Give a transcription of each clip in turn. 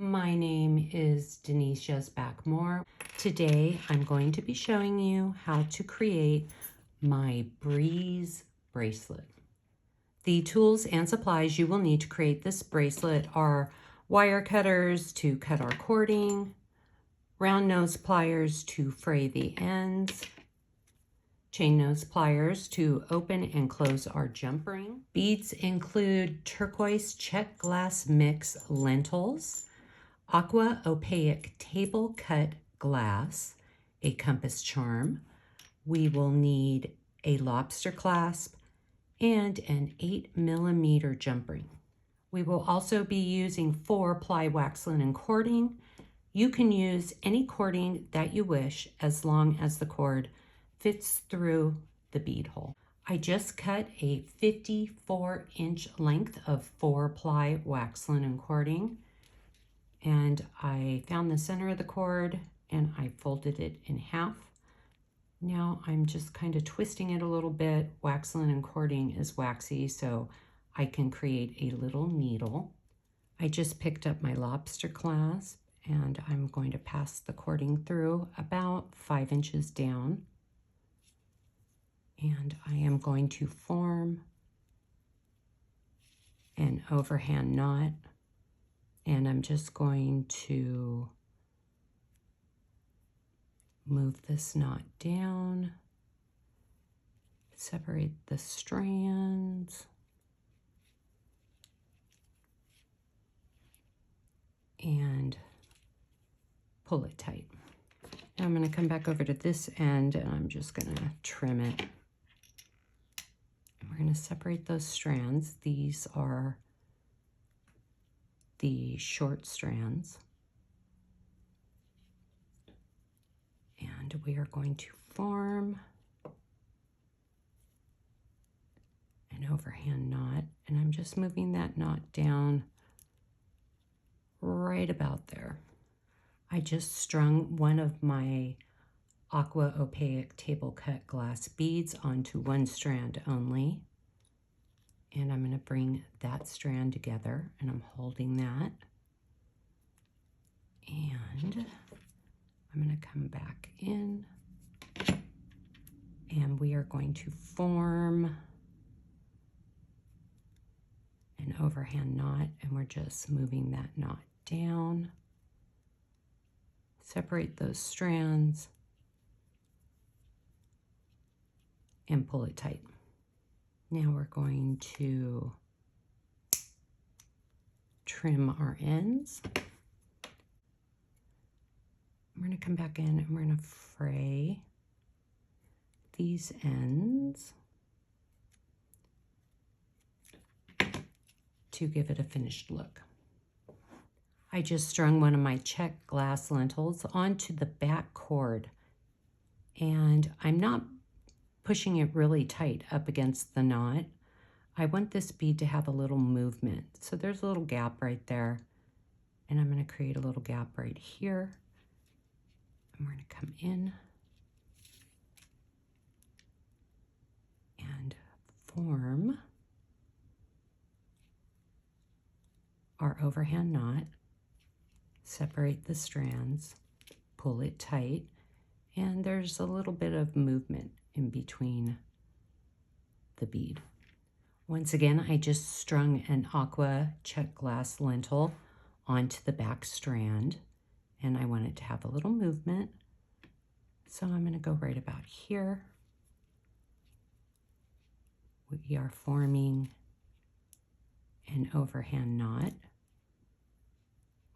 My name is Denise Yezbak Moore. Today I'm going to be showing you how to create my breeze bracelet. The tools and supplies you will need to create this bracelet are wire cutters to cut our cording, round nose pliers to fray the ends, chain nose pliers to open and close our jump ring. Beads include turquoise Czech glass mix lentils, aqua opaque table cut glass, a compass charm. We will need a lobster clasp and an 8mm jump ring. We will also be using 4-ply wax linen cording. You can use any cording that you wish as long as the cord fits through the bead hole. I just cut a 54-inch length of 4-ply wax linen cording, and I found the center of the cord and I folded it in half. Now I'm just kind of twisting it a little bit. Wax linen cording is waxy, so I can create a little needle. I just picked up my lobster clasp and I'm going to pass the cording through about 5 inches down. And I am going to form an overhand knot, and I'm just going to move this knot down, separate the strands, and pull it tight. Now I'm going to come back over to this end and I'm just going to trim it. We're going to separate those strands. These are the short strands. And we are going to form an overhand knot. And I'm just moving that knot down right about there. I just strung one of my aqua opaque table cut glass beads onto one strand only. And I'm going to bring that strand together, and I'm holding that. And I'm going to come back in, and we are going to form an overhand knot, and we're just moving that knot down. Separate those strands and pull it tight. Now we're going to trim our ends. We're going to come back in and we're going to fray these ends to give it a finished look. I just strung one of my Czech glass lentils onto the back cord, and I'm not pushing it really tight up against the knot. I want this bead to have a little movement. So there's a little gap right there, and I'm going to create a little gap right here. And we're going to come in and form our overhand knot, separate the strands, pull it tight, and there's a little bit of movement in between the bead. Once again, I just strung an aqua Czech glass lentil onto the back strand, and I want it to have a little movement. So I'm going to go right about here. We are forming an overhand knot.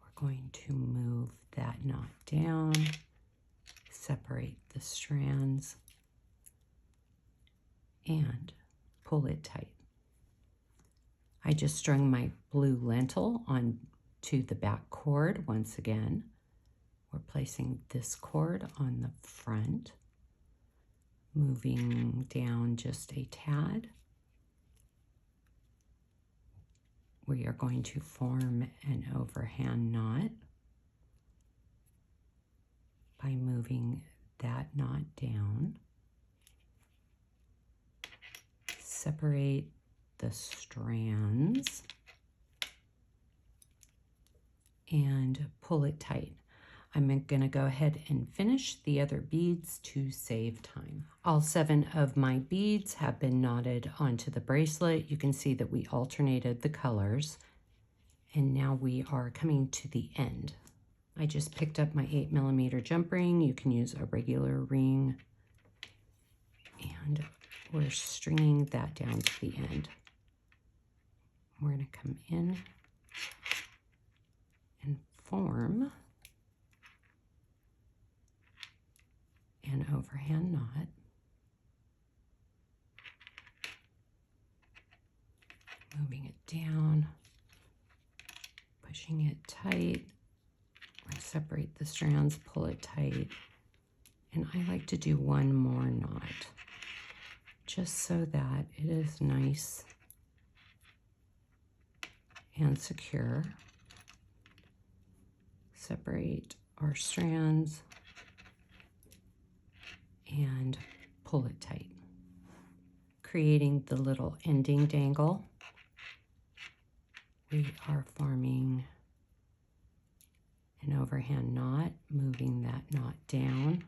We're going to move that knot down, separate the strands, and pull it tight. I just strung my blue lentil onto the back cord once again. We're placing this cord on the front, moving down just a tad. We are going to form an overhand knot by moving that knot down. Separate the strands and pull it tight. I'm going to go ahead and finish the other beads to save time. All 7 of my beads have been knotted onto the bracelet. You can see that we alternated the colors, and now we are coming to the end. I just picked up my 8mm jump ring. You can use a regular ring, and we're stringing that down to the end. We're going to come in and form an overhand knot. Moving it down, pushing it tight. I separate the strands, pull it tight, and I like to do one more knot just so that it is nice and secure. Separate our strands and pull it tight, creating the little ending dangle. We are forming an overhand knot, moving that knot down,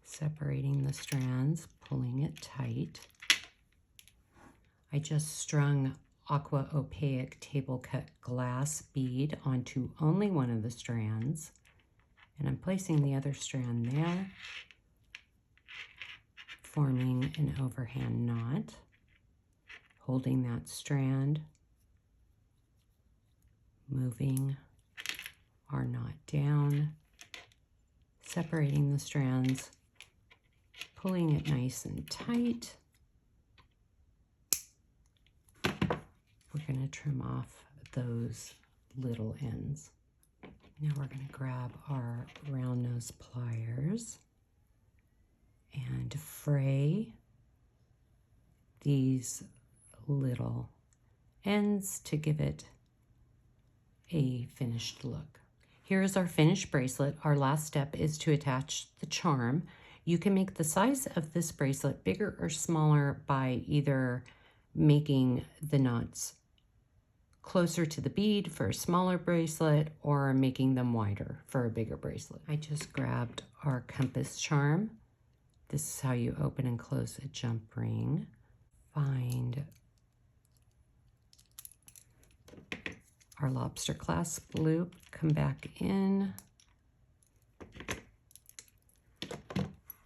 separating the strands, pulling it tight. I just strung aqua opaque table cut glass bead onto only one of the strands, and I'm placing the other strand there, forming an overhand knot, holding that strand, moving our knot down, separating the strands, pulling it nice and tight. We're going to trim off those little ends. Now we're going to grab our round nose pliers and fray these little ends to give it a finished look. Here is our finished bracelet. Our last step is to attach the charm. You can make the size of this bracelet bigger or smaller by either making the knots closer to the bead for a smaller bracelet or making them wider for a bigger bracelet. I just grabbed our compass charm. This is how you open and close a jump ring. Find our lobster clasp loop, come back in,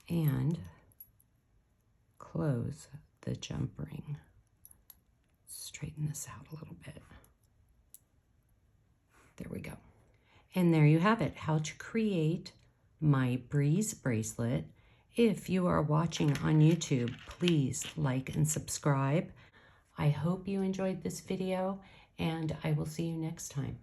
and close the jump ring. Straighten this out a little bit. There we go. And there you have it, how to create my Breeze bracelet. If you are watching on YouTube, please like and subscribe. I hope you enjoyed this video, and I will see you next time.